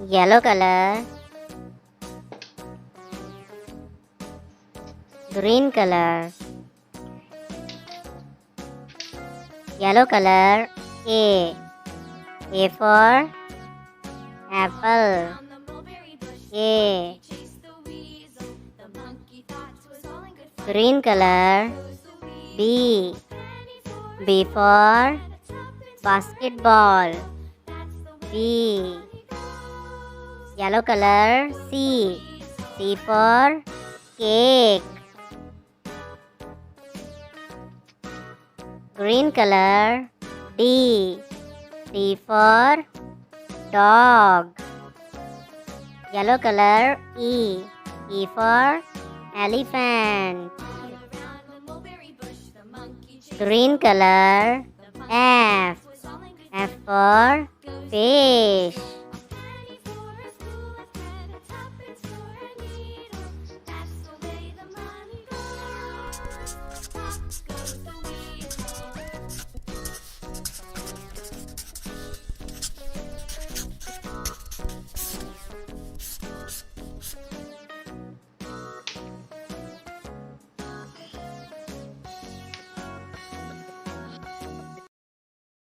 Yellow color, green color, yellow color. A for apple. A. Green color. B. B for basketball. B. Yellow color. C. C for cake. Green color. D. D for dog. Yellow color. E. E for elephant. Green color. F. F for fish.